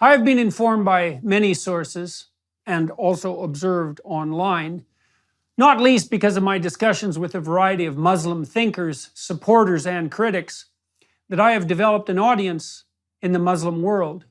I have been informed by many sources and also observed online, not least because of my discussions with a variety of Muslim thinkers, supporters, and critics, that I have developed an audience in the Muslim world.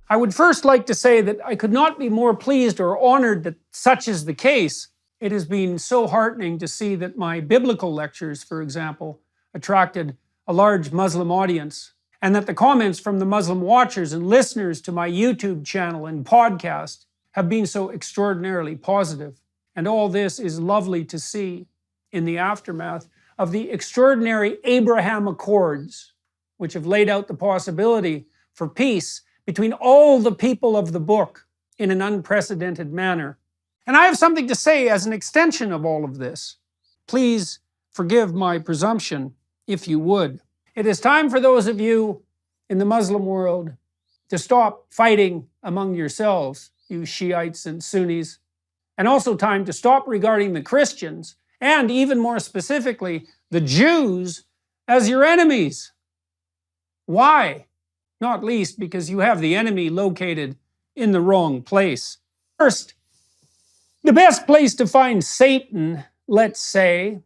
I would first like to say that I could not be more pleased or honored that such is the case. It has been so heartening to see that my biblical lectures, for example, attracted a large Muslim audience, and that the comments from the Muslim watchers and listeners to my YouTube channel and podcast have been so extraordinarily positive. And all this is lovely to see in the aftermath of the extraordinary Abraham Accords, which have laid out the possibility for peace between all the people of the book in an unprecedented manner. And I have something to say as an extension of all of this. Please forgive my presumption, if you would. It is time for those of you in the Muslim world to stop fighting among yourselves, you Shiites and Sunnis, and also time to stop regarding the Christians, and even more specifically, the Jews, as your enemies. Why? Not least because you have the enemy located in the wrong place. First, the best place to find Satan, let's say,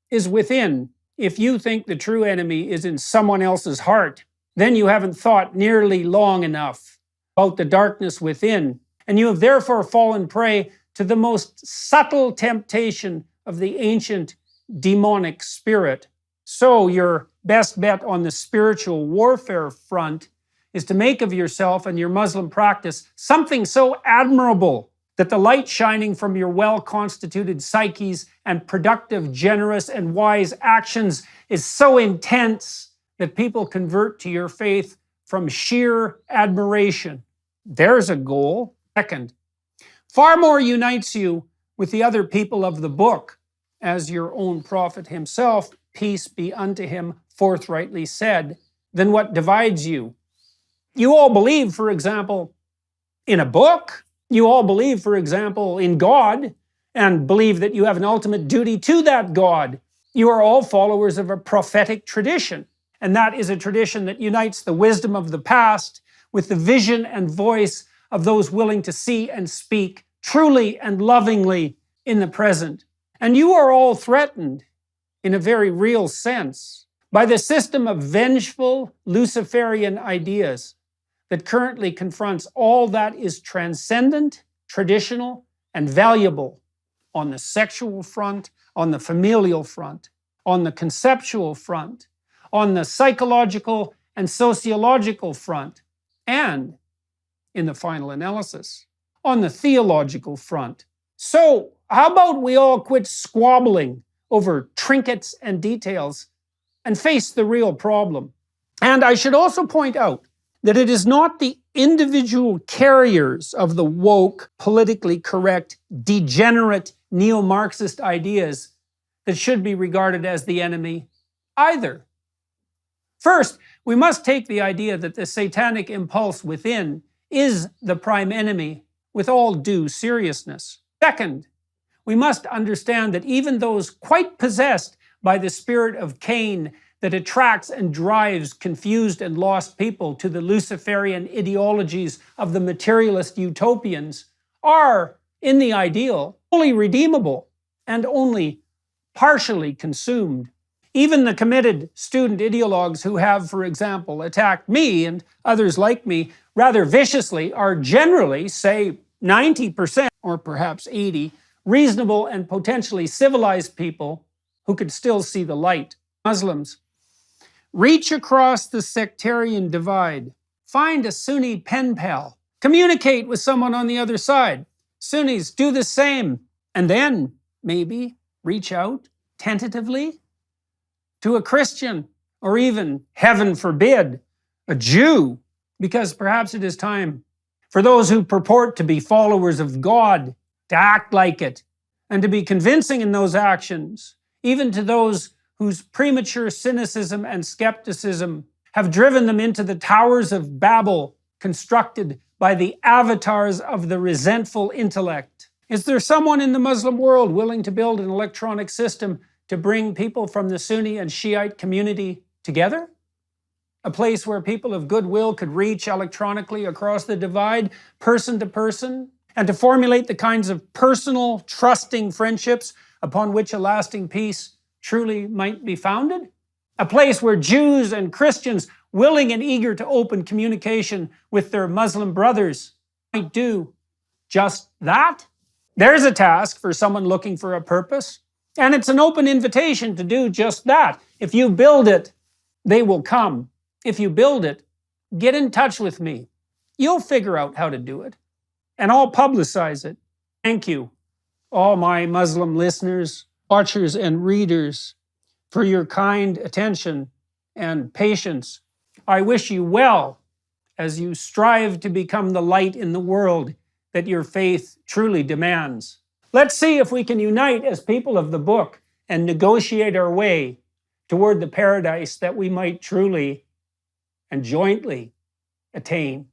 is within. If you think the true enemy is in someone else's heart, then you haven't thought nearly long enough about the darkness within, and you have therefore fallen prey to the most subtle temptation of the ancient demonic spirit. So your best bet on the spiritual warfare front is to make of yourself and your Muslim practice something so admirable that the light shining from your well-constituted psyches and productive, generous, and wise actions is so intense that people convert to your faith from sheer admiration. There's a goal. Second, far more unites you with the other people of the book, as your own prophet himself, peace be unto him, forthrightly said, than what divides you. You all believe, for example, in a book. You all believe, for example, in God, and believe that you have an ultimate duty to that God. You are all followers of a prophetic tradition, and that is a tradition that unites the wisdom of the past with the vision and voice of those willing to see and speak truly and lovingly in the present. And you are all threatened, in a very real sense, by the system of vengeful Luciferian ideas that currently confronts all that is transcendent, traditional, and valuable on the sexual front, on the familial front, on the conceptual front, on the psychological and sociological front, and, in the final analysis, on the theological front. So, how about we all quit squabbling over trinkets and details and face the real problem? And I should also point out that it is not the individual carriers of the woke, politically correct, degenerate, neo-Marxist ideas that should be regarded as the enemy either. First, we must take the idea that the satanic impulse within is the prime enemy with all due seriousness. Second, we must understand that even those quite possessed by the spirit of Cain that attracts and drives confused and lost people to the Luciferian ideologies of the materialist utopians are, in the ideal, fully redeemable and only partially consumed. Even the committed student ideologues who have, for example, attacked me and others like me rather viciously are generally, say, 90% or perhaps 80%, reasonable and potentially civilized people who could still see the light. Muslims, reach across the sectarian divide. Find a Sunni pen pal. Communicate with someone on the other side. Sunnis, do the same. And then, maybe, reach out, tentatively, to a Christian, or even, heaven forbid, a Jew, because perhaps it is time for those who purport to be followers of God to act like it, and to be convincing in those actions, even to those whose premature cynicism and skepticism have driven them into the towers of Babel constructed by the avatars of the resentful intellect. Is there someone in the Muslim world willing to build an electronic system to bring people from the Sunni and Shiite community together? A place where people of goodwill could reach electronically across the divide, person to person, and to formulate the kinds of personal, trusting friendships upon which a lasting peace truly might be founded? A place where Jews and Christians, willing and eager to open communication with their Muslim brothers, might do just that? There's a task for someone looking for a purpose, and it's an open invitation to do just that. If you build it, they will come. If you build it, get in touch with me. You'll figure out how to do it, and I'll publicize it. Thank you, all my Muslim listeners, watchers, and readers, for your kind attention and patience. I wish you well as you strive to become the light in the world that your faith truly demands. Let's see if we can unite as people of the book and negotiate our way toward the paradise that we might truly and jointly attain.